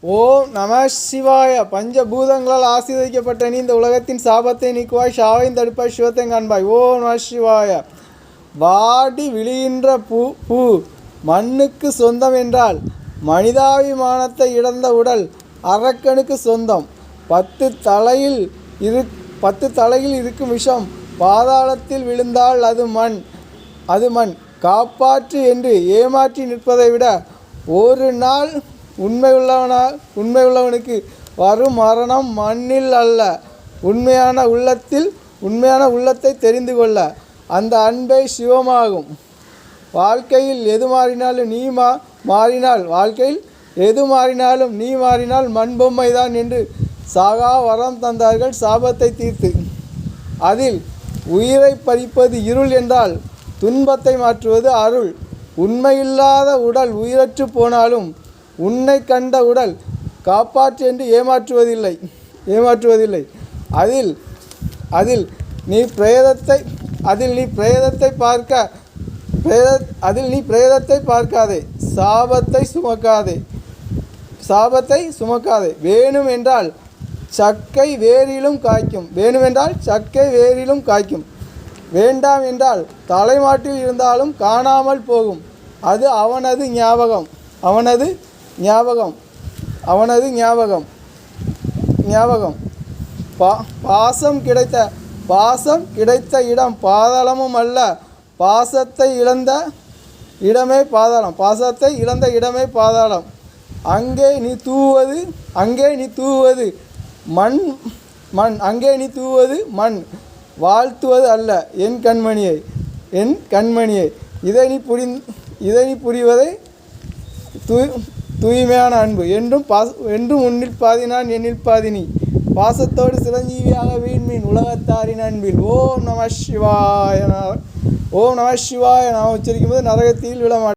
ஓம் நம சிவாய. பஞ்சபூதங்களால் ஆசீர்வதிக்கப்பட்ட நீ இந்த உலகத்தின் சாபத்தை நீக்குவாய், ஷாவையும் தடுப்பாய், சிவத்தை காண்பாய். ஓம் நம சிவாய. வாடி விழுகின்ற பூ மண்ணுக்கு சொந்தம் என்றால் மனிதாபிமானத்தை இழந்த உடல் அரக்கனுக்கு சொந்தம். 10 தலையில் இருக்கும் விஷம் பாதாளத்தில் விழுந்தால் அது மண். காப்பாற்று என்று ஏமாற்றி நிற்பதை விட ஒரு நாள் உண்மையுள்ளவனுக்கு வரும் மரணம் மண்ணில் அல்ல, உண்மையான உள்ளத்தை தெரிந்து கொள்ள. அந்த அன்பே சிவமாகும். வாழ்க்கையில் எது மாறினாலும் நீ மாறினால் மண்பொம்மைதான் என்று சாகா வரம் தந்தார்கள் சாபத்தை தீர்த்து. அதில் உயிரை பறிப்பது இருள் என்றால் துன்பத்தை மாற்றுவது அருள். உண்மையில்லாத உடல் உயிரற்று போனாலும் உன்னை கண்ட உடல் காப்பாற்று என்று ஏமாற்றுவதில்லை. அதில் நீ பிரேதத்தை பார்க்காதே, சாபத்தை சுமக்காதே. வேணும் என்றால் சக்கை வேரிலும் காய்க்கும். வேண்டாம் என்றால் தலைமாட்டில் இருந்தாலும் காணாமல் போகும். அது அவனது ஞாபகம். பாசம் கிடைத்த இடம் பாதாளமும் அல்ல, பாசத்தை இழந்த இடமே பாதாளம். அங்கே நீ தூவது மண். வாழ்த்துவது அல்ல என் கண்மணியை. இதை நீ புரிவதை தூய்மையான அன்பு. என்றும் உன்னில் பாதி நான், என்னில் பாதி நீ. பாசத்தோடு சிரஞ்சீவியாக வீண்மீன் உலகத்தாரின் அன்பில். ஓம் நம சிவாய. நாம் உச்சரிக்கும் போது நரகத்தில் விழமாட்டோம்.